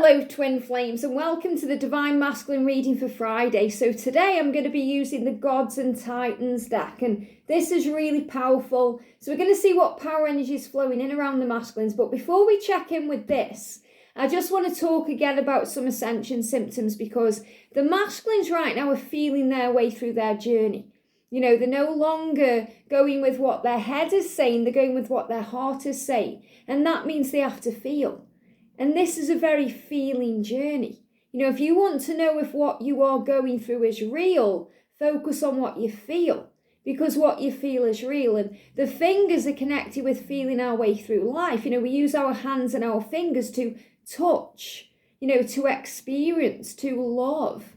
Hello twin flames and welcome to the Divine Masculine reading for Friday. So today I'm going to be using the Gods and Titans deck, and this is really powerful. So we're going to see what power energy is flowing in around the masculines. But before we check in with this, I just want to talk again about some ascension symptoms, because the masculines right now are feeling their way through their journey. You know, they're no longer going with what their head is saying, they're going with what their heart is saying. And that means they have to feel. And this is a very feeling journey. You know, if you want to know if what you are going through is real, focus on what you feel, because what you feel is real. And the fingers are connected with feeling our way through life. You know, we use our hands and our fingers to touch, you know, to experience, to love.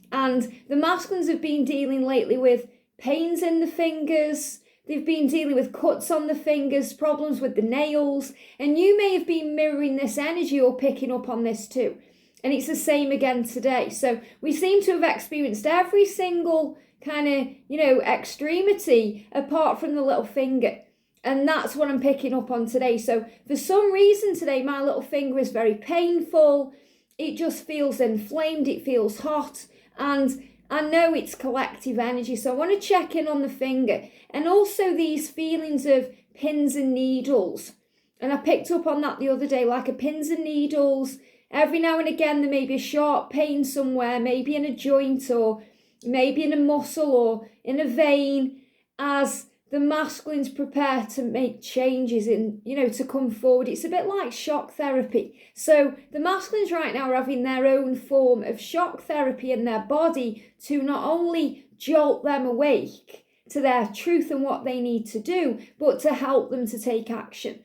And the masculines have been dealing lately with pains in the fingers. They've been dealing with cuts on the fingers, problems with the nails, and you may have been mirroring this energy or picking up on this too. And it's the same again today. So we seem to have experienced every single kind of, you know, extremity apart from the little finger. And that's what I'm picking up on today. So for some reason today, my little finger is very painful. It just feels inflamed. It feels hot. And I know it's collective energy, so I want to check in on the finger. And also these feelings of pins and needles. And I picked up on that the other day, like a pins and needles. Every now and again there may be a sharp pain somewhere, maybe in a joint or maybe in a muscle or in a vein, as the masculines prepare to make changes in, you know, to come forward. It's a bit like shock therapy. So the masculines right now are having their own form of shock therapy in their body to not only jolt them awake to their truth and what they need to do, but to help them to take action.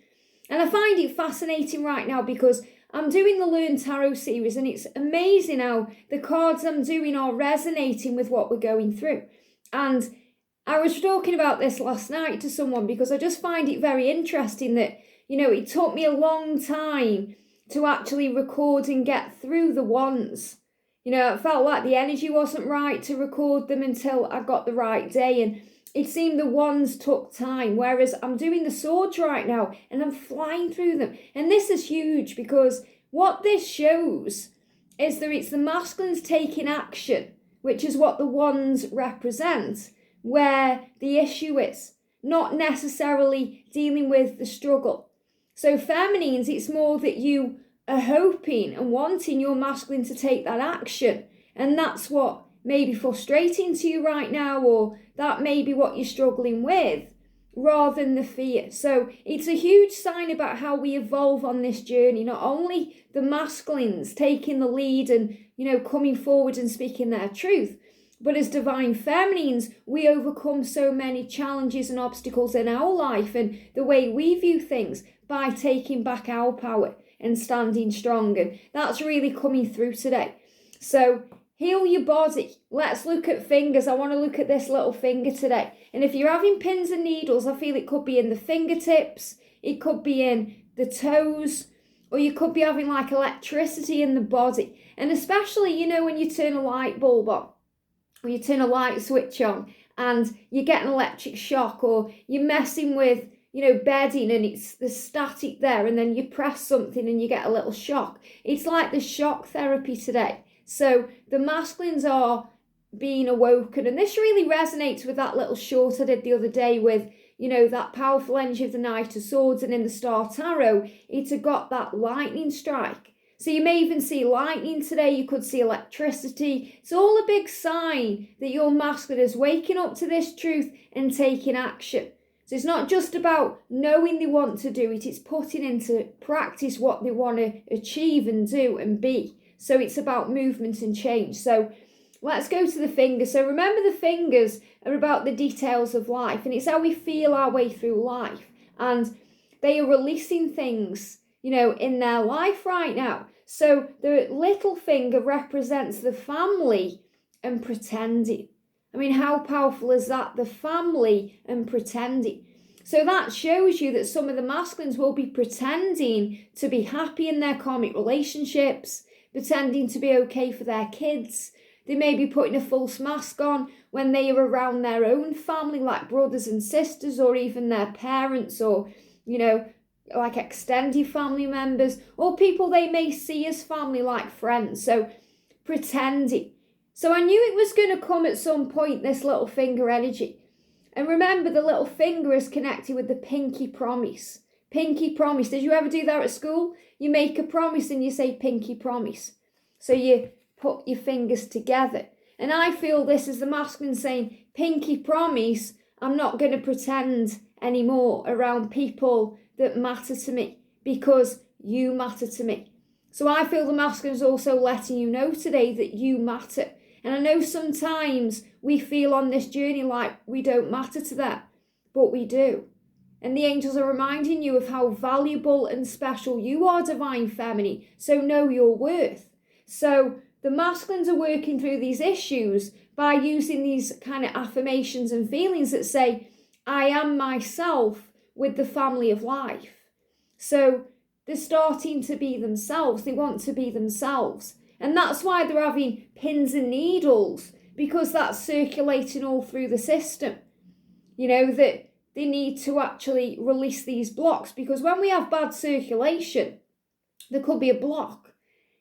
And I find it fascinating right now because I'm doing the Learn Tarot series, and it's amazing how the cards I'm doing are resonating with what we're going through. And I was talking about this last night to someone because I just find it very interesting that, you know, it took me a long time to actually record and get through the wands. You know, it felt like the energy wasn't right to record them until I got the right day, and it seemed the wands took time, whereas I'm doing the swords right now and I'm flying through them. And this is huge because what this shows is that it's the masculines taking action, which is what the wands represent, where the issue is, not necessarily dealing with the struggle. So feminines, it's more that you are hoping and wanting your masculine to take that action, and that's what may be frustrating to you right now, or that may be what you're struggling with, rather than the fear. So it's a huge sign about how we evolve on this journey, not only the masculines taking the lead and, you know, coming forward and speaking their truth, but as divine feminines, we overcome so many challenges and obstacles in our life and the way we view things by taking back our power and standing strong. And that's really coming through today. So heal your body. Let's look at fingers. I want to look at this little finger today. And if you're having pins and needles, I feel it could be in the fingertips, it could be in the toes, or you could be having like electricity in the body. And especially, you know, when you turn a light bulb on, or you turn a light switch on and you get an electric shock, or you're messing with, you know, bedding and it's the static there, and then you press something and you get a little shock. It's like the shock therapy today. So the masculines are being awoken, and this really resonates with that little short I did the other day with, you know, that powerful energy of the Knight of Swords, and in the Star Tarot, it's got that lightning strike. So you may even see lightning today, you could see electricity. It's all a big sign that your masculine is waking up to this truth and taking action. So it's not just about knowing they want to do it, it's putting into practice what they want to achieve and do and be. So it's about movement and change. So let's go to the fingers. So remember, the fingers are about the details of life, and it's how we feel our way through life. And they are releasing things, you know, in their life right now. So the little finger represents the family and pretending. I mean, how powerful is that? The family and pretending. So that shows you that some of the masculines will be pretending to be happy in their karmic relationships, pretending to be okay for their kids. They may be putting a false mask on when they are around their own family, like brothers and sisters, or even their parents, or, you know, like extended family members, or people they may see as family, like friends. So pretending. So I knew it was going to come at some point, this little finger energy. And remember, the little finger is connected with the pinky promise. Pinky promise. Did you ever do that at school? You make a promise and you say pinky promise. So you put your fingers together. And I feel this is the masculine saying, pinky promise, I'm not going to pretend anymore around people that matter to me, because you matter to me. So I feel the masculine is also letting you know today that you matter. And I know sometimes we feel on this journey like we don't matter to them, but we do. And the angels are reminding you of how valuable and special you are, divine feminine. So know your worth. So the masculines are working through these issues by using these kind of affirmations and feelings that say, I am myself with the family of life. So they're starting to be themselves. They want to be themselves. And that's why they're having pins and needles, because that's circulating all through the system. You know, that they need to actually release these blocks, because when we have bad circulation, there could be a block.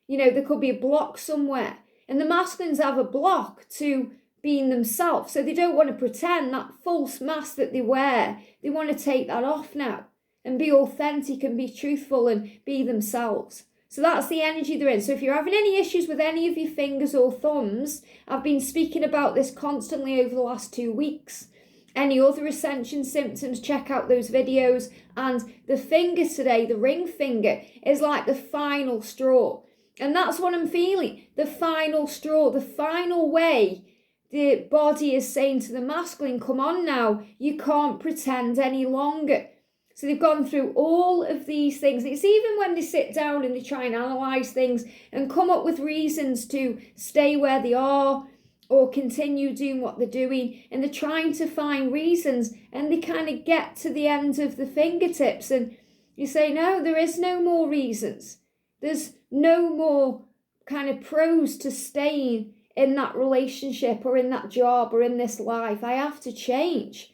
You know, there could be a block somewhere. And the masculines have a block to being themselves. So they don't want to pretend that false mask that they wear. They want to take that off now and be authentic and be truthful and be themselves. So that's the energy they're in. So if you're having any issues with any of your fingers or thumbs, I've been speaking about this constantly over the last 2 weeks. Any other ascension symptoms, check out those videos. And the finger today, the ring finger, is like the final straw. And that's what I'm feeling. The final straw, the final way the body is saying to the masculine, come on now, you can't pretend any longer. So they've gone through all of these things. It's even when they sit down and they try and analyse things and come up with reasons to stay where they are or continue doing what they're doing. And they're trying to find reasons, and they kind of get to the end of the fingertips and you say, no, there is no more reasons. There's no more kind of pros to staying in that relationship or in that job or in this life. I have to change.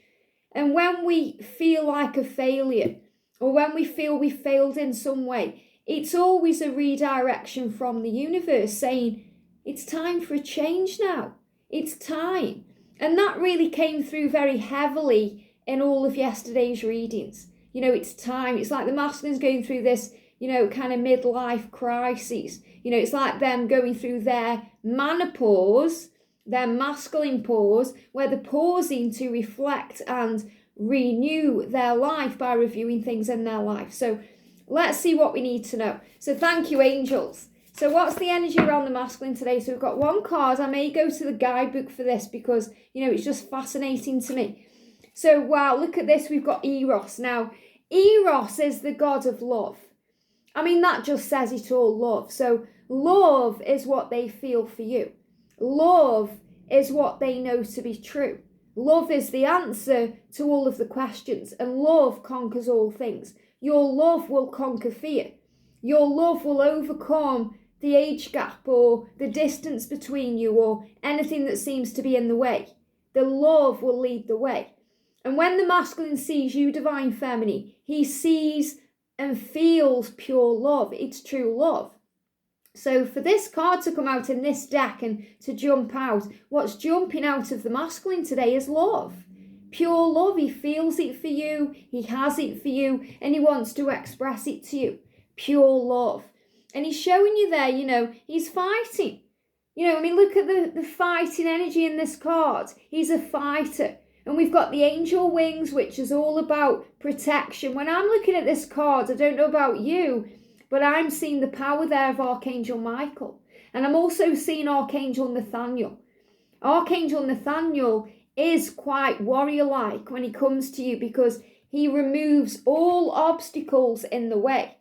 And when we feel like a failure, or when we feel we failed in some way, it's always a redirection from the universe saying, it's time for a change now. It's time. And that really came through very heavily in all of yesterday's readings. You know, it's time. It's like the masculines going through this, you know, kind of midlife crisis. You know, it's like them going through their menopause, their masculine pause, where they're pausing to reflect and renew their life by reviewing things in their life. So let's see what we need to know. So thank you, angels. So what's the energy around the masculine today? So we've got one card. I may go to the guidebook for this because, you know, it's just fascinating to me. So, wow, look at this. We've got Eros. Now, Eros is the god of love. I mean, that just says it all, love. So love is what they feel for you. Love is what they know to be true. Love is the answer to all of the questions, and love conquers all things. Your love will conquer fear. Your love will overcome the age gap or the distance between you or anything that seems to be in the way. The love will lead the way. And when the masculine sees you, divine feminine, he sees and feels pure love. It's true love. So for this card to come out in this deck and to jump out, what's jumping out of the masculine today is love. Pure love. He feels it for you. He has it for you. And he wants to express it to you. Pure love. And he's showing you there, you know, he's fighting. You know, I mean, look at the fighting energy in this card. He's a fighter. And we've got the angel wings, which is all about protection. When I'm looking at this card, I don't know about you, but I'm seeing the power there of Archangel Michael. And I'm also seeing Archangel Nathaniel. Archangel Nathaniel is quite warrior-like when he comes to you because he removes all obstacles in the way.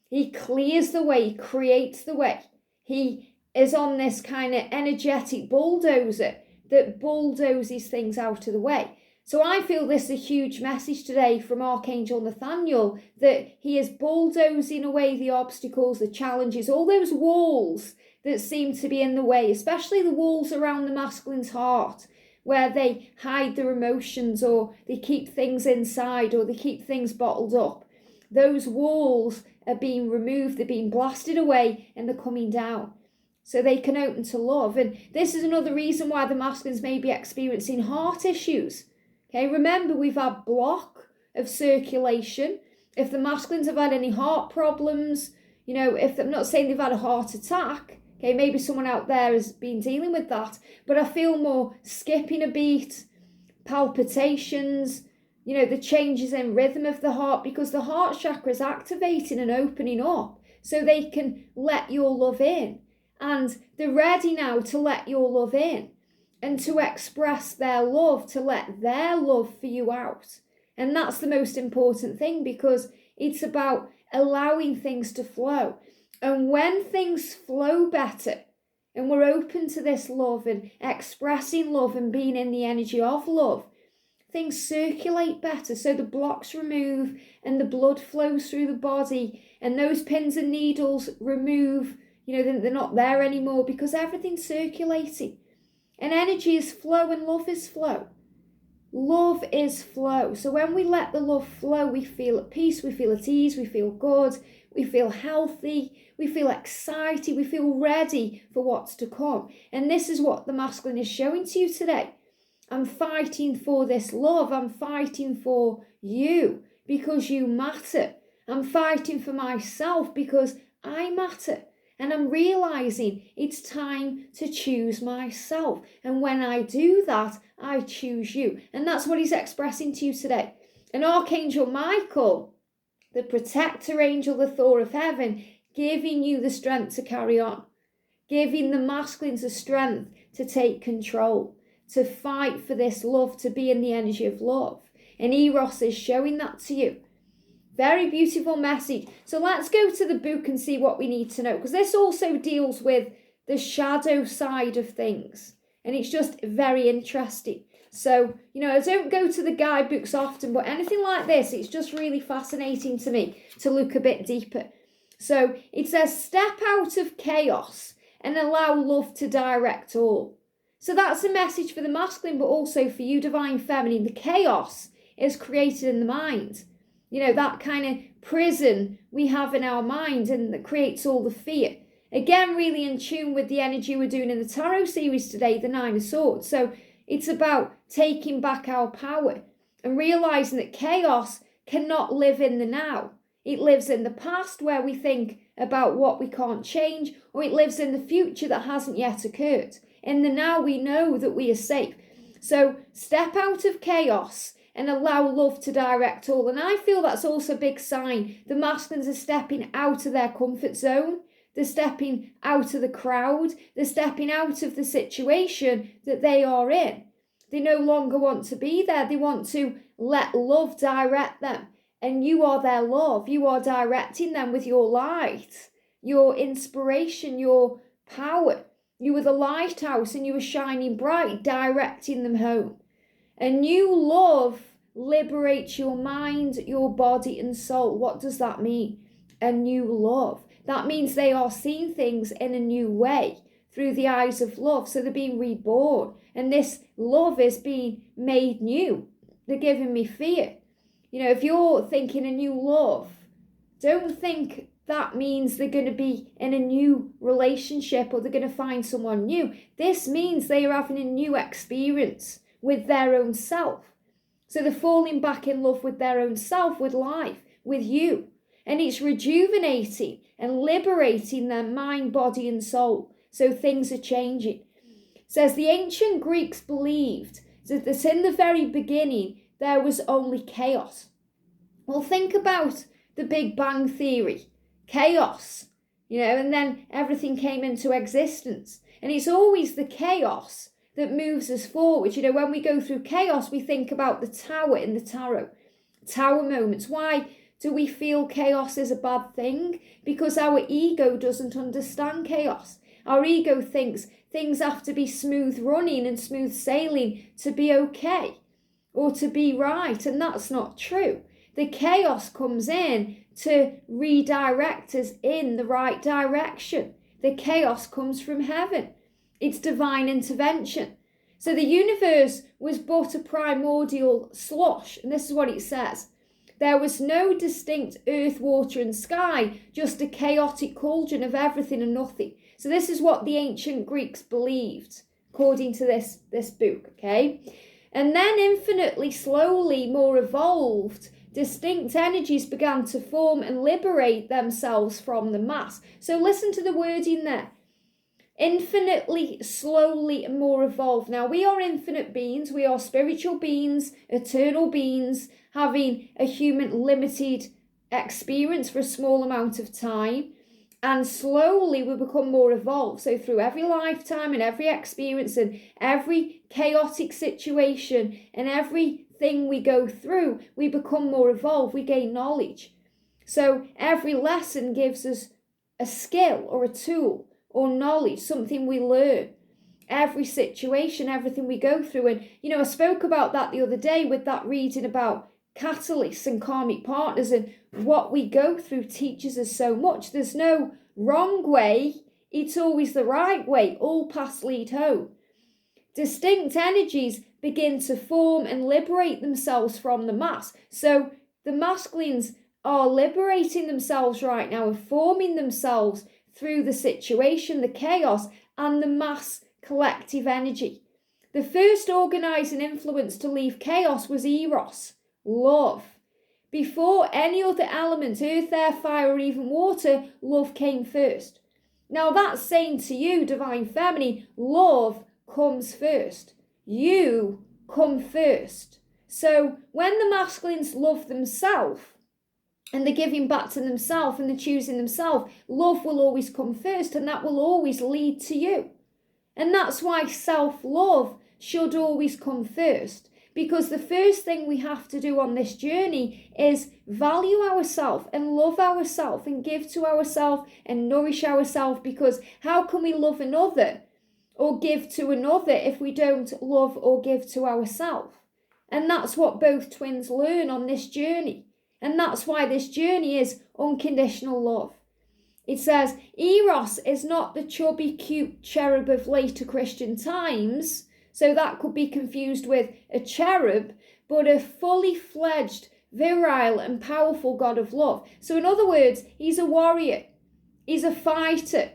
He clears the way, he creates the way. He is on this kind of energetic bulldozer that bulldozes things out of the way. So I feel this is a huge message today from Archangel Nathaniel, that he is bulldozing away the obstacles, the challenges, all those walls that seem to be in the way, especially the walls around the masculine's heart, where they hide their emotions or they keep things inside or they keep things bottled up. those walls are being removed, they're being blasted away, and they're coming down. So they can open to love. And this is another reason why the masculines may be experiencing heart issues. Okay, remember, we've had block of circulation. If the masculines have had any heart problems, if I'm not saying they've had a heart attack, okay, maybe someone out there has been dealing with that, but I feel more skipping a beat, palpitations, the changes in rhythm of the heart, because the heart chakra is activating and opening up so they can let your love in. And they're ready now to let your love in and to express their love, to let their love for you out. And that's the most important thing, because it's about allowing things to flow. And when things flow better and we're open to this love and expressing love and being in the energy of love, things circulate better. So the blocks remove and the blood flows through the body, and those pins and needles remove. They're not there anymore, because everything's circulating. And energy is flow and love is flow. Love is flow. So when we let the love flow, we feel at peace, we feel at ease, we feel good, we feel healthy, we feel excited, we feel ready for what's to come. And this is what the masculine is showing to you today. I'm fighting for this love. I'm fighting for you because you matter. I'm fighting for myself because I matter. And I'm realizing it's time to choose myself. And when I do that, I choose you. And that's what he's expressing to you today. And Archangel Michael, the protector angel, the Thor of heaven, giving you the strength to carry on. Giving the masculines the strength to take control, to fight for this love, to be in the energy of love. And Eros is showing that to you. Very beautiful message. So let's go to the book and see what we need to know, because this also deals with the shadow side of things. And it's just very interesting. So, I don't go to the guidebooks often, but anything like this, it's just really fascinating to me to look a bit deeper. So it says, step out of chaos and allow love to direct all. So that's a message for the masculine, but also for you, divine feminine. The chaos is created in the mind. That kind of prison we have in our mind, and that creates all the fear. Again, really in tune with the energy we're doing in the tarot series today, the Nine of Swords. So it's about taking back our power and realizing that chaos cannot live in the now. It lives in the past, where we think about what we can't change, or it lives in the future that hasn't yet occurred. In the now, we know that we are safe. So step out of chaos and allow love to direct all. And I feel that's also a big sign. The masculines are stepping out of their comfort zone. They're stepping out of the crowd. They're stepping out of the situation that they are in. They no longer want to be there. They want to let love direct them. And you are their love. You are directing them with your light, your inspiration, your power. You are the lighthouse, and you are shining bright, directing them home. A new love liberates your mind, your body and soul. What does that mean? A new love. That means they are seeing things in a new way through the eyes of love. So they're being reborn. And this love is being made new. They're giving me fear. If you're thinking a new love, don't think that means they're going to be in a new relationship or they're going to find someone new. This means they are having a new experience with their own self. So they're falling back in love with their own self, with life, with you. And it's rejuvenating and liberating their mind, body and soul. So things are changing. It says the ancient Greeks believed that in the very beginning there was only chaos. Well, think about the Big Bang Theory. Chaos, and then everything came into existence. And it's always the chaos that moves us forward. When we go through chaos, we think about the tower in the tarot. Tower moments. Why do we feel chaos is a bad thing? Because our ego doesn't understand chaos. Our ego thinks things have to be smooth running and smooth sailing to be okay or to be right. And that's not true. The chaos comes in to redirect us in the right direction. The chaos comes from heaven. It's divine intervention. So the universe was but a primordial slush. And this is what it says. there was no distinct earth, water and sky, just a chaotic cauldron of everything and nothing. So this is what the ancient Greeks believed, according to this book, okay? And then infinitely, slowly, more evolved, distinct energies began to form and liberate themselves from the mass. So listen to the wording there. Infinitely, slowly, and more evolved. Now, we are infinite beings. We are spiritual beings, eternal beings, having a human limited experience for a small amount of time. And slowly we become more evolved. So through every lifetime and every experience and every chaotic situation and everything we go through, we become more evolved. We gain knowledge. So every lesson gives us a skill or a tool or knowledge, something we learn. Every situation, everything we go through. And, I spoke about that the other day with that reading about catalysts and karmic partners, and what we go through teaches us so much. There's no wrong way, it's always the right way. All paths lead home. Distinct energies begin to form and liberate themselves from the mass. So the masculines are liberating themselves right now and forming themselves through the situation, the chaos, and the mass collective energy. The first organizing influence to leave chaos was Eros, love. Before any other element, earth, air, fire, or even water, love came first. Now that's saying to you, Divine Feminine, love comes first. You come first. So when the masculines love themselves, and they're giving back to themselves and they're choosing themselves, love will always come first, and that will always lead to you. And that's why self-love should always come first. Because the first thing we have to do on this journey is value ourselves and love ourselves and give to ourselves and nourish ourselves. Because how can we love another or give to another if we don't love or give to ourselves? And that's what both twins learn on this journey. And that's why this journey is unconditional love. It says, Eros is not the chubby, cute cherub of later Christian times. So that could be confused with a cherub, but a fully fledged, virile and powerful god of love. So in other words, he's a warrior. He's a fighter.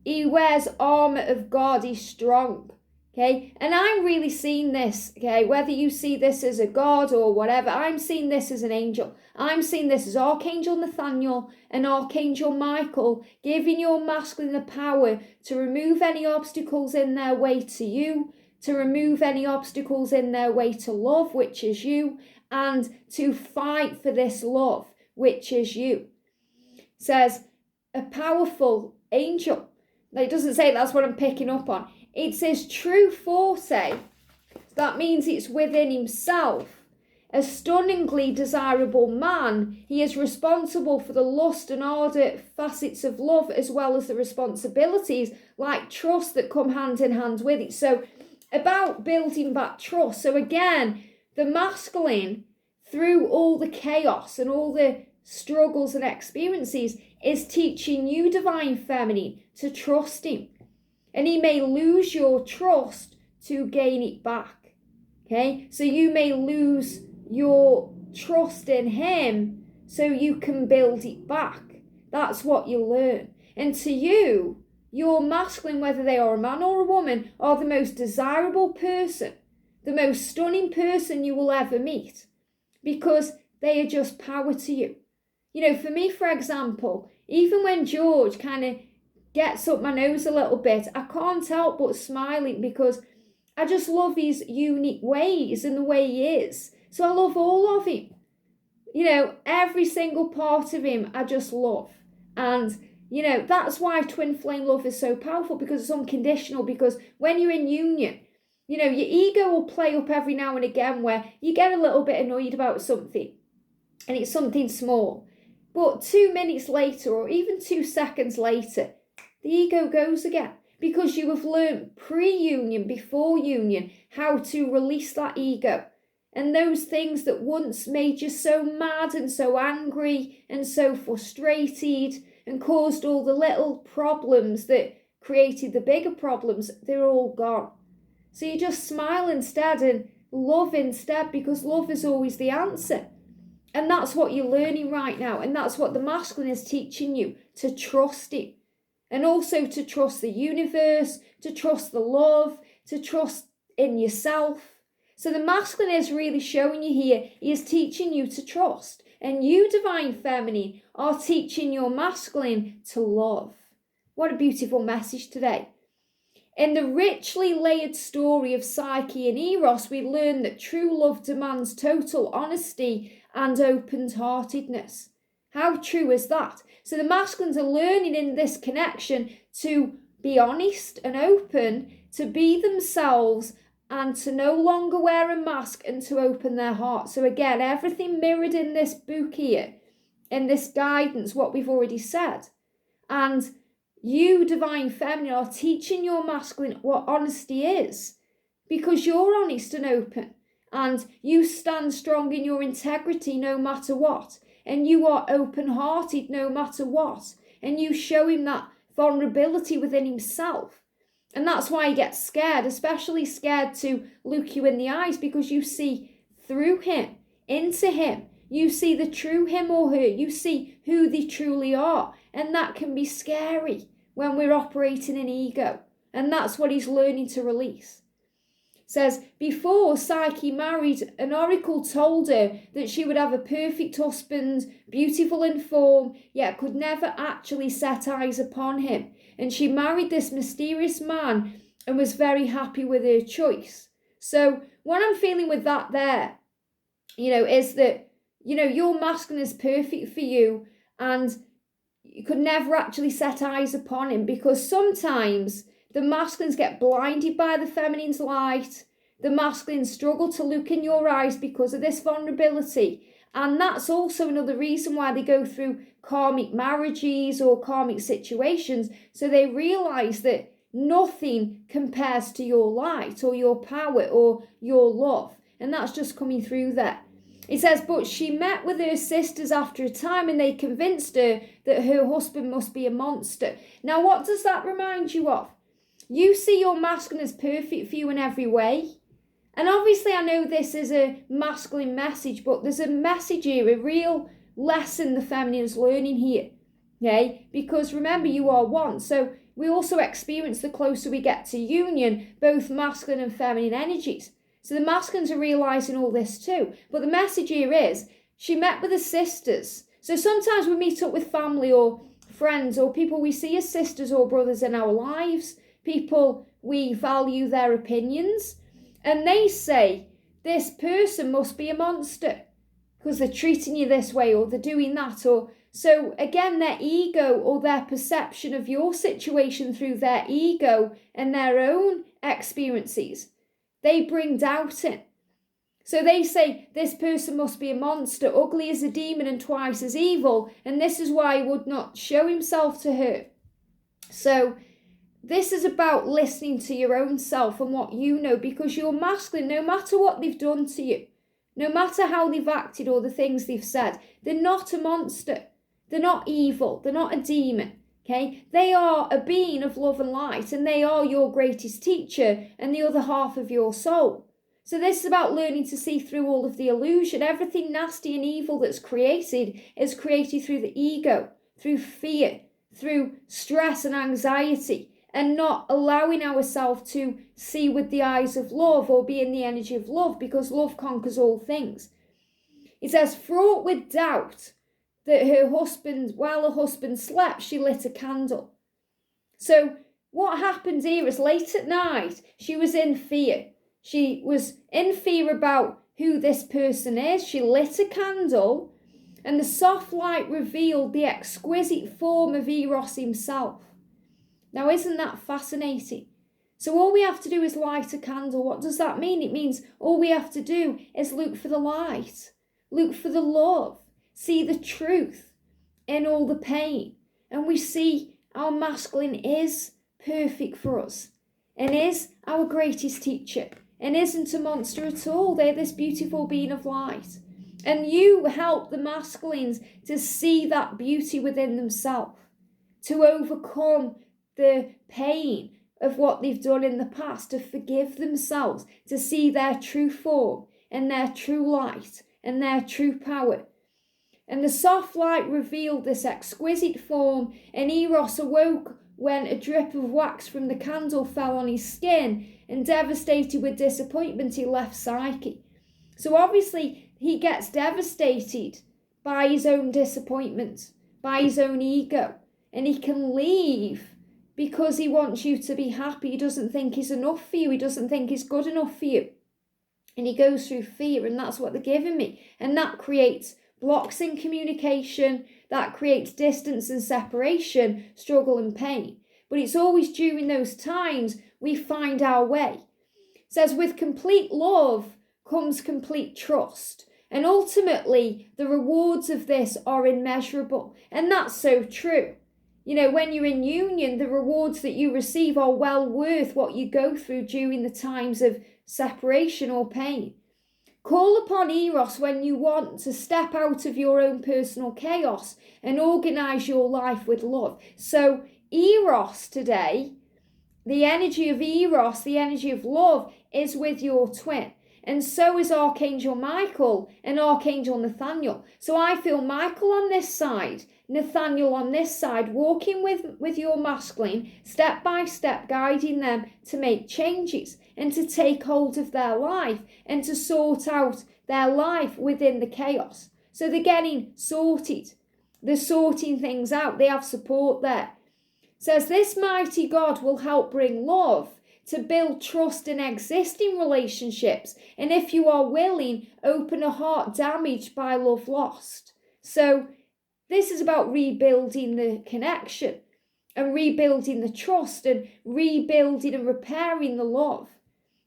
He wears armor of God. He's strong. Okay. And I'm really seeing this. Okay. Whether you see this as a god or whatever, I'm seeing this as an angel. I'm seeing this as Archangel Nathaniel and Archangel Michael giving your masculine the power to remove any obstacles in their way to you, to remove any obstacles in their way to love, which is you, and to fight for this love, which is you. It says, a powerful angel. Now, it doesn't say that's what I'm picking up on. It says true forte. That means it's within himself. A stunningly desirable man, he is responsible for the lust and ardour facets of love, as well as the responsibilities like trust that come hand in hand with it. So about building back trust. So again, the masculine, through all the chaos and all the struggles and experiences, is teaching you, Divine Feminine, to trust him. And he may lose your trust to gain it back. Okay? So you may lose your trust in him so you can build it back. That's what you learn. And to you, your masculine, whether they are a man or a woman, are the most desirable person, the most stunning person you will ever meet, because they are just power to you. For me, for example, even when George kind of gets up my nose a little bit, I can't help but smiling because I just love his unique ways and the way he is. So I love all of him. Every single part of him I just love. And that's why twin flame love is so powerful, because it's unconditional. Because when you're in union, your ego will play up every now and again where you get a little bit annoyed about something and it's something small. But 2 minutes later, or even 2 seconds later, the ego goes again, because you have learned pre-union, before union, how to release that ego. And those things that once made you so mad and so angry and so frustrated and caused all the little problems that created the bigger problems, they're all gone. So you just smile instead and love instead, because love is always the answer. And that's what you're learning right now. And that's what the masculine is teaching you, to trust it. And also to trust the universe, to trust the love, to trust in yourself. So the masculine is really showing you here, he is teaching you to trust. And you, divine feminine, are teaching your masculine to love. What a beautiful message today. In the richly layered story of Psyche and Eros, we learn that true love demands total honesty and open-heartedness. How true is that? So the masculines are learning in this connection to be honest and open, to be themselves, and to no longer wear a mask, and to open their heart. So again, everything mirrored in this book here, in this guidance, what we've already said. And you, divine feminine, are teaching your masculine what honesty is, because you're honest and open, and you stand strong in your integrity no matter what, and you are open-hearted no matter what, and you show him that vulnerability within himself. And that's why he gets scared, especially scared to look you in the eyes, because you see through him, into him. You see the true him or her. You see who they truly are. And that can be scary when we're operating in ego. And that's what he's learning to release. It says, before Psyche married, an oracle told her that she would have a perfect husband, beautiful in form, yet could never actually set eyes upon him. And she married this mysterious man and was very happy with her choice. So what I'm feeling with that there, is that, your masculine is perfect for you, and you could never actually set eyes upon him, because sometimes the masculines get blinded by the feminine's light. The masculines struggle to look in your eyes because of this vulnerability. And that's also another reason why they go through karmic marriages or karmic situations. So they realize that nothing compares to your light or your power or your love. And that's just coming through there. It says, but she met with her sisters after a time, and they convinced her that her husband must be a monster. Now, what does that remind you of? You see your masculine as perfect for you in every way. And obviously, I know this is a masculine message, but there's a message here, a real lesson the feminine is learning here. Okay? Because remember, you are one. So we also experience, the closer we get to union, both masculine and feminine energies. So the masculines are realising all this too. But the message here is, she met with her sisters. So sometimes we meet up with family or friends or people we see as sisters or brothers in our lives. People we value their opinions. And they say, this person must be a monster because they're treating you this way or they're doing that. Or so again, their ego or their perception of your situation through their ego and their own experiences, they bring doubt in. So they say, this person must be a monster, ugly as a demon and twice as evil, and this is why he would not show himself to her. So this is about listening to your own self and what you know, because you're masculine, no matter what they've done to you, no matter how they've acted or the things they've said, they're not a monster. They're not evil. They're not a demon. Okay, they are a being of love and light, and they are your greatest teacher and the other half of your soul. So this is about learning to see through all of the illusion. Everything nasty and evil that's created is created through the ego, through fear, through stress and anxiety, and not allowing ourselves to see with the eyes of love or be in the energy of love, because love conquers all things. It says, fraught with doubt, that while her husband slept, she lit a candle. So what happened here is, late at night, she was in fear. She was in fear about who this person is. She lit a candle, and the soft light revealed the exquisite form of Eros himself. Now, isn't that fascinating? So all we have to do is light a candle. What does that mean? It means all we have to do is look for the light, look for the love, see the truth in all the pain. And we see our masculine is perfect for us and is our greatest teacher and isn't a monster at all. They're this beautiful being of light. And you help the masculines to see that beauty within themselves, to overcome the pain of what they've done in the past, to forgive themselves, to see their true form and their true light and their true power. And the soft light revealed this exquisite form, and Eros awoke when a drip of wax from the candle fell on his skin, and devastated with disappointment, he left Psyche. So obviously he gets devastated by his own disappointment, by his own ego, and he can leave because he wants you to be happy. He doesn't think he's enough for you. He doesn't think he's good enough for you. And he goes through fear, and that's what they're giving me. And that creates blocks in communication, that creates distance and separation, struggle and pain. But it's always during those times we find our way. It says, with complete love comes complete trust. And ultimately, the rewards of this are immeasurable. And that's so true. You know, when you're in union, the rewards that you receive are well worth what you go through during the times of separation or pain. Call upon Eros when you want to step out of your own personal chaos and organize your life with love. So Eros today, the energy of Eros, the energy of love, is with your twin. And so is Archangel Michael and Archangel Nathaniel. So I feel Michael on this side, Nathaniel on this side, walking with your masculine, step by step, guiding them to make changes and to take hold of their life and to sort out their life within the chaos. So they're getting sorted. They're sorting things out. They have support there. It says, this mighty God will help bring love to build trust in existing relationships, and if you are willing, open a heart damaged by love lost. So this is about rebuilding the connection and rebuilding the trust and rebuilding and repairing the love,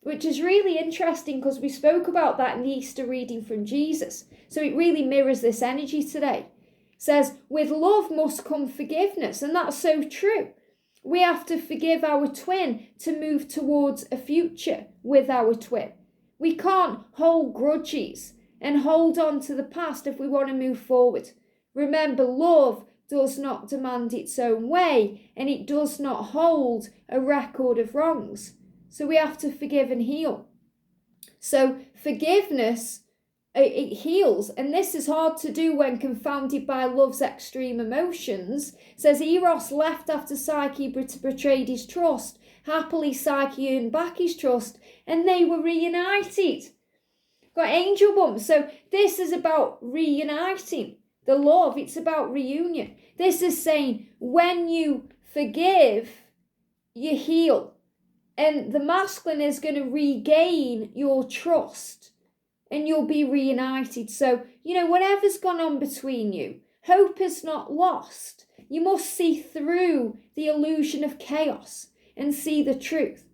which is really interesting because we spoke about that in the Easter reading from Jesus. So it really mirrors this energy today. It says, with love must come forgiveness, and that's so true. We have to forgive our twin to move towards a future with our twin. We can't hold grudges and hold on to the past if we want to move forward. Remember, love does not demand its own way, and it does not hold a record of wrongs. So we have to forgive and heal. So forgiveness, it heals, and this is hard to do when confounded by love's extreme emotions. It says Eros left after Psyche betrayed his trust. Happily, Psyche earned back his trust, and they were reunited. Got angel bumps. So this is about reuniting the love. It's about reunion. This is saying when you forgive, you heal, and the masculine is going to regain your trust. And you'll be reunited. So, you know, whatever's gone on between you, hope is not lost. You must see through the illusion of chaos and see the truth.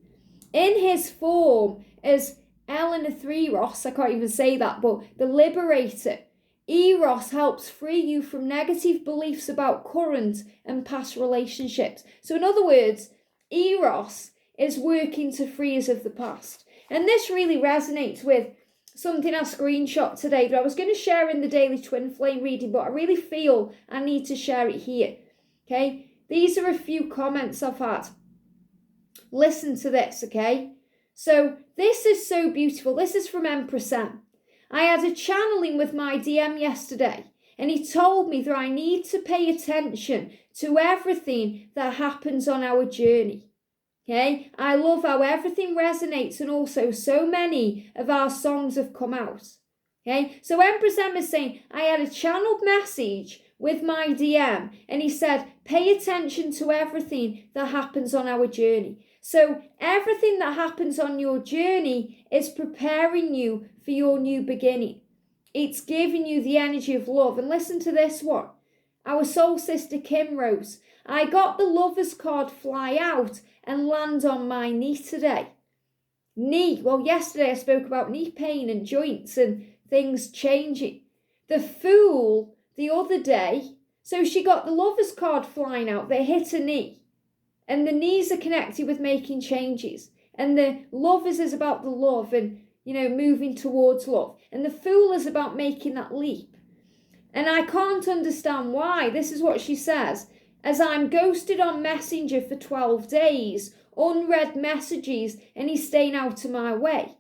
In his form as Eros, I can't even say that, but the liberator, Eros helps free you from negative beliefs about current and past relationships. So in other words, Eros is working to free us of the past. And this really resonates with something I screenshot today that I was going to share in the daily twin flame reading, but I really feel I need to share it here. Okay, these are a few comments I've had. Listen to this, okay? So this is so beautiful. This is from Empress M. I had a channeling with my DM yesterday, and he told me that I need to pay attention to everything that happens on our journey. Okay, I love how everything resonates, and also so many of our songs have come out. Okay, so Empress M is saying, I had a channeled message with my DM, and he said, pay attention to everything that happens on our journey. So everything that happens on your journey is preparing you for your new beginning. It's giving you the energy of love. And listen to this one. Our soul sister Kim Rose, I got the lover's card fly out and land on my knee today. Knee. Well, yesterday I spoke about knee pain and joints and things changing. The Fool the other day, so she got the lover's card flying out. They hit a knee. And the knees are connected with making changes. And the lovers is about the love and, you know, moving towards love. And the Fool is about making that leap. And I can't understand why. This is what she says. As I'm ghosted on Messenger for 12 days, unread messages, and he's staying out of my way.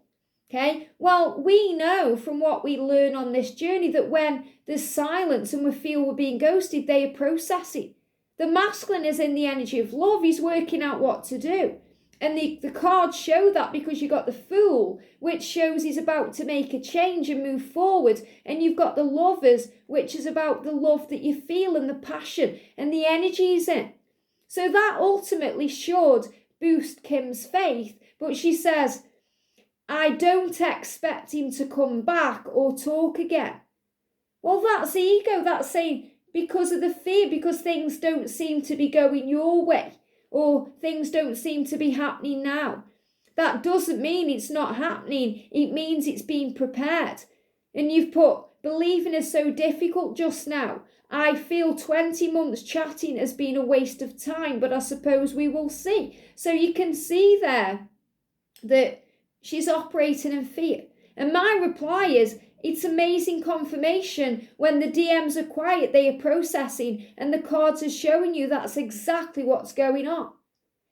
Okay, well, we know from what we learn on this journey that when there's silence and we feel we're being ghosted, they are processing. The masculine is in the energy of love. He's working out what to do. And the cards show that, because you've got the Fool, which shows he's about to make a change and move forward. And you've got the Lovers, which is about the love that you feel and the passion and the energy is in. So that ultimately should boost Kim's faith. But she says, I don't expect him to come back or talk again. Well, that's ego. That's saying because of the fear, because things don't seem to be going your way, or things don't seem to be happening now. That doesn't mean it's not happening. It means it's being prepared. And you've put, believing is so difficult just now. I feel 20 months chatting has been a waste of time, but I suppose we will see. So you can see there that she's operating in fear. And my reply is, it's amazing confirmation. When the DMs are quiet, they are processing, and the cards are showing you that's exactly what's going on.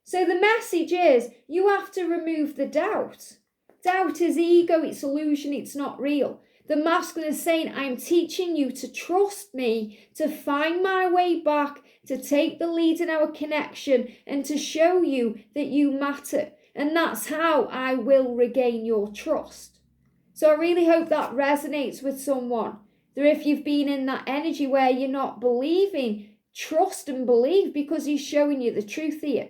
So the message is, you have to remove the doubt. Doubt is ego, it's illusion, it's not real. The masculine is saying, I'm teaching you to trust me, to find my way back, to take the lead in our connection, and to show you that you matter. And that's how I will regain your trust. So I really hope that resonates with someone. That if you've been in that energy where you're not believing, trust and believe, because he's showing you the truth here.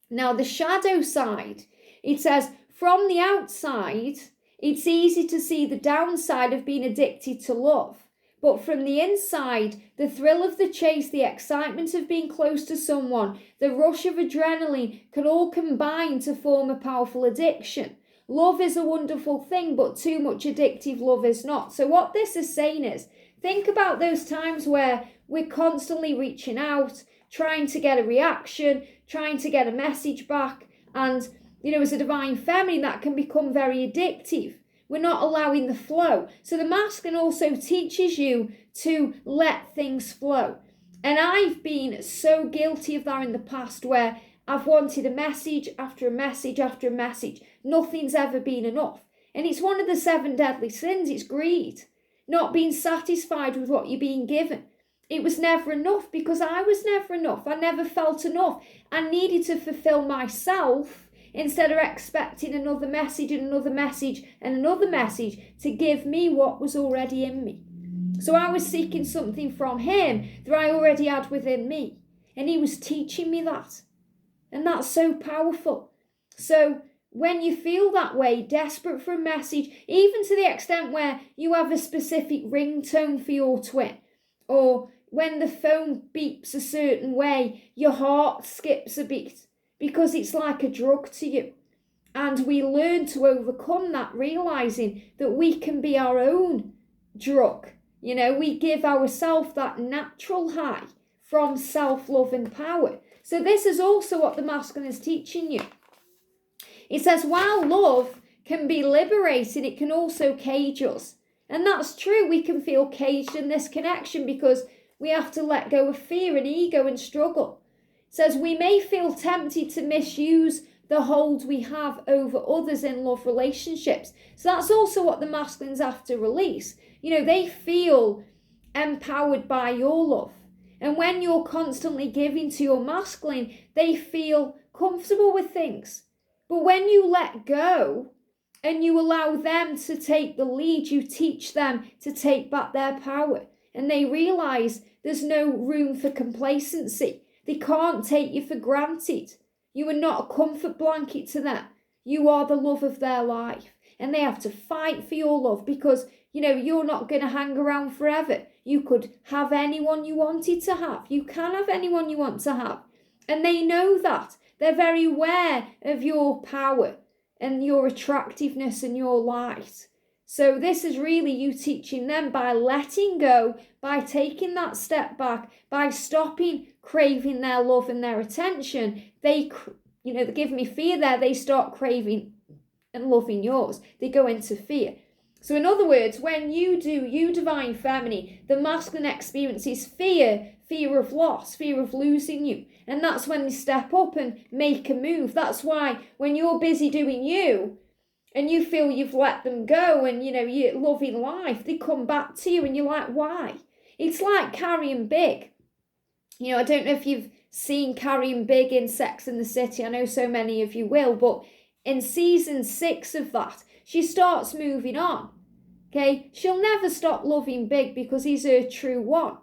Now, the shadow side, it says, from the outside, it's easy to see the downside of being addicted to love. But from the inside, the thrill of the chase, the excitement of being close to someone, the rush of adrenaline can all combine to form a powerful addiction. Love is a wonderful thing, but too much addictive love is not. So what this is saying is, think about those times where we're constantly reaching out, trying to get a reaction, trying to get a message back. And, as a divine feminine, that can become very addictive. We're not allowing the flow. So the masculine also teaches you to let things flow. And I've been so guilty of that in the past, where I've wanted a message after a message after a message. Nothing's ever been enough. And it's one of the 7 deadly sins. It's greed. Not being satisfied with what you're being given. It was never enough, because I was never enough. I never felt enough. I needed to fulfill myself instead of expecting another message and another message and another message to give me what was already in me. So I was seeking something from him that I already had within me. And he was teaching me that. And that's so powerful. So when you feel that way, desperate for a message, even to the extent where you have a specific ringtone for your twin, or when the phone beeps a certain way, your heart skips a beat, because it's like a drug to you. And we learn to overcome that, realizing that we can be our own drug. We give ourselves that natural high from self-love and power. So this is also what the masculine is teaching you. It says, while love can be liberating, it can also cage us. And that's true. We can feel caged in this connection because we have to let go of fear and ego and struggle. It says we may feel tempted to misuse the hold we have over others in love relationships. So that's also what the masculines have to release. They feel empowered by your love. And when you're constantly giving to your masculine, they feel comfortable with things. But when you let go and you allow them to take the lead, you teach them to take back their power. And they realize there's no room for complacency. They can't take you for granted. You are not a comfort blanket to them. You are the love of their life. And they have to fight for your love, because, you're not going to hang around forever. You could have anyone you wanted to have. You can have anyone you want to have. And they know that. They're very aware of your power and your attractiveness and your light. So this is really you teaching them by letting go, by taking that step back, by stopping craving their love and their attention. They give me fear there. They start craving and loving yours. They go into fear. So in other words, when you divine feminine, the masculine experiences fear of loss, fear of losing you. And that's when they step up and make a move. That's why when you're busy doing you, and you feel you've let them go and, you're loving life, they come back to you and you're like, why? It's like Carrying Big. I don't know if you've seen Carrying Big in Sex and the City. I know so many of you will, but in season 6 of that, she starts moving on. Okay, she'll never stop loving Big because he's her true one.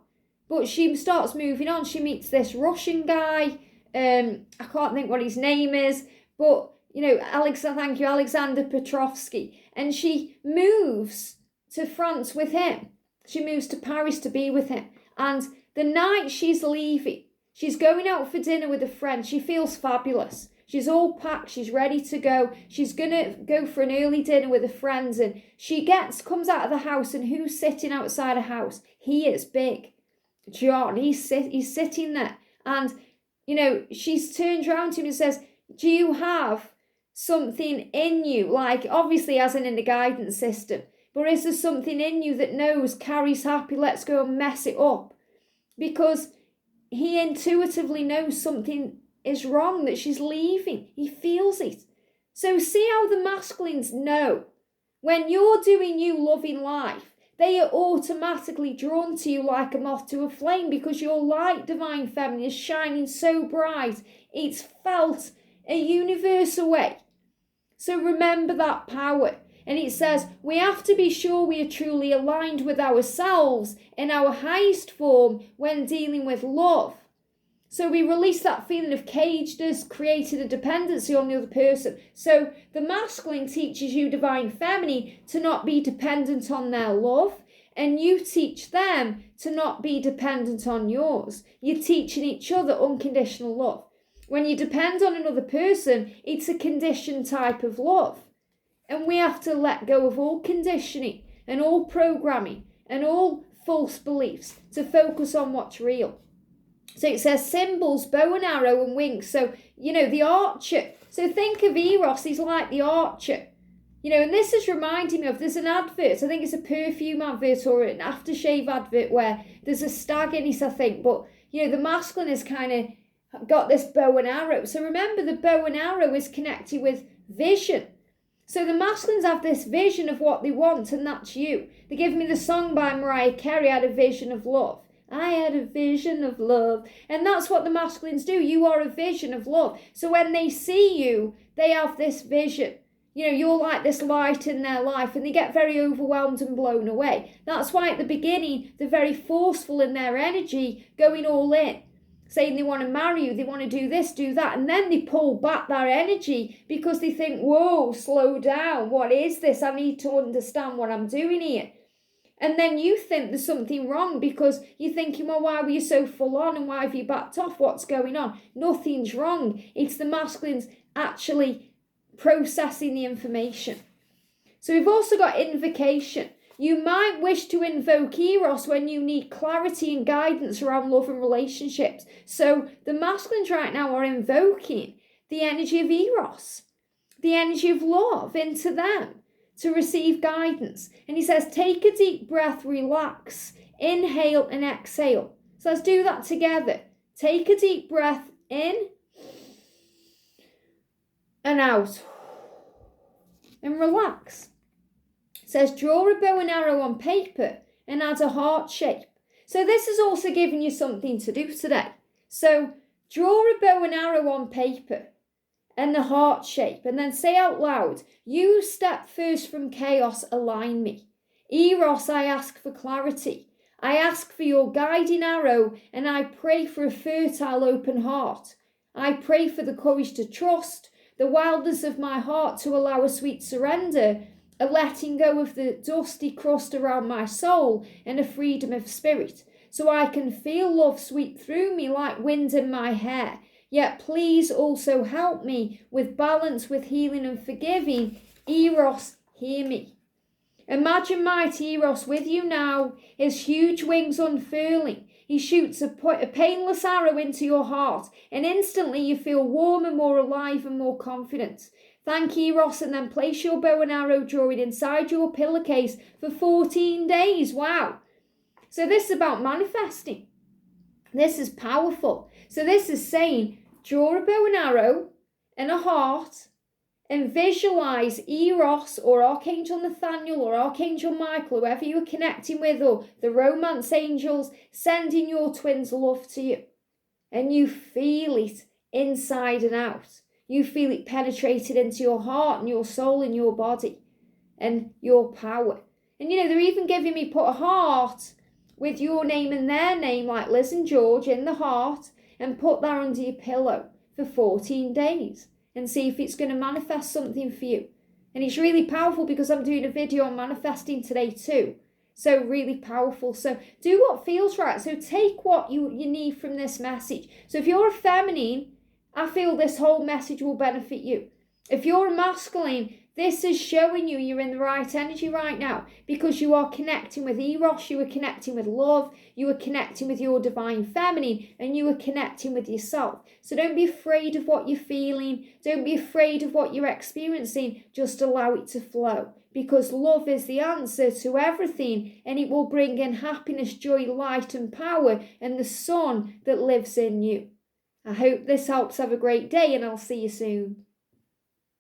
But she starts moving on. She meets this Russian guy. I can't think what his name is, but Alexander Petrovsky. And she moves to France with him. She moves to Paris to be with him. And the night she's leaving, she's going out for dinner with a friend. She feels fabulous. She's all packed. She's ready to go. She's going to go for an early dinner with her friends. And she comes out of the house, and who's sitting outside a house? He is Big. John, he's sitting there. And, she's turned around to him and says, do you have something in you? Like, obviously, as in the guidance system. But is there something in you that knows Carrie's happy? Let's go and mess it up. Because he intuitively knows something is wrong, that she's leaving. He feels it. So see how the masculines know. When you're doing you loving life, they are automatically drawn to you like a moth to a flame, because your light, divine feminine, is shining so bright, it's felt a universal way. So remember that power. And it says, we have to be sure we are truly aligned with ourselves in our highest form when dealing with love. So we release that feeling of cagedness, created a dependency on the other person. So the masculine teaches you, divine feminine, to not be dependent on their love. And you teach them to not be dependent on yours. You're teaching each other unconditional love. When you depend on another person, it's a conditioned type of love. And we have to let go of all conditioning and all programming and all false beliefs to focus on what's real. So it says symbols, bow and arrow and wings. So, the archer. So think of Eros, he's like the archer. And this is reminding me of, there's an advert, I think it's a perfume advert or an aftershave advert where there's a stag in it, I think. But, the masculine has kind of got this bow and arrow. So remember, the bow and arrow is connected with vision. So the masculines have this vision of what they want, and that's you. They give me the song by Mariah Carey, I had a vision of love. I had a vision of love. And that's what the masculines do. You are a vision of love. So when they see you, they have this vision. You're like this light in their life, and they get very overwhelmed and blown away. That's why at the beginning, they're very forceful in their energy, going all in, saying they want to marry you, they want to do this, do that. And then they pull back their energy because they think, whoa, slow down. What is this? I need to understand what I'm doing here. And then you think there's something wrong because you're thinking, well, why were you so full on and why have you backed off? What's going on? Nothing's wrong. It's the masculines actually processing the information. So we've also got invocation. You might wish to invoke Eros when you need clarity and guidance around love and relationships. So the masculines right now are invoking the energy of Eros, the energy of love into them to receive guidance. And he says, take a deep breath, relax, inhale and exhale. So let's do that together. Take a deep breath in and out and relax. It says, draw a bow and arrow on paper and add a heart shape. So this is also giving you something to do today. So draw a bow and arrow on paper and the heart shape, and then say out loud, you step first from chaos, align me. Eros, I ask for clarity. I ask for your guiding arrow, and I pray for a fertile open heart. I pray for the courage to trust, the wildness of my heart to allow a sweet surrender, a letting go of the dusty crust around my soul, and a freedom of spirit, so I can feel love sweep through me like wind in my hair. Yet please also help me with balance, with healing and forgiving. Eros, hear me. Imagine mighty Eros with you now, his huge wings unfurling. He shoots a painless arrow into your heart, and instantly you feel warmer, more alive and more confident. Thank Eros, and then place your bow and arrow drawing inside your pillowcase for 14 days. Wow. So this is about manifesting. This is powerful. So this is saying, draw a bow and arrow and a heart and visualize Eros or Archangel Nathaniel or Archangel Michael, whoever you are connecting with, or the romance angels, sending your twins love to you. And you feel it inside and out. You feel it penetrated into your heart and your soul and your body and your power. And they're even giving me put a heart with your name and their name, like Liz and George, in the heart, and put that under your pillow for 14 days and see if it's going to manifest something for you. And it's really powerful because I'm doing a video on manifesting today too. So really powerful. So do what feels right. So take what you need from this message. So if you're a feminine, I feel this whole message will benefit you. If you're a masculine, this is showing you're in the right energy right now because you are connecting with Eros, you are connecting with love, you are connecting with your divine feminine, and you are connecting with yourself. So don't be afraid of what you're feeling. Don't be afraid of what you're experiencing. Just allow it to flow because love is the answer to everything, and it will bring in happiness, joy, light, and power, and the sun that lives in you. I hope this helps. Have a great day, and I'll see you soon.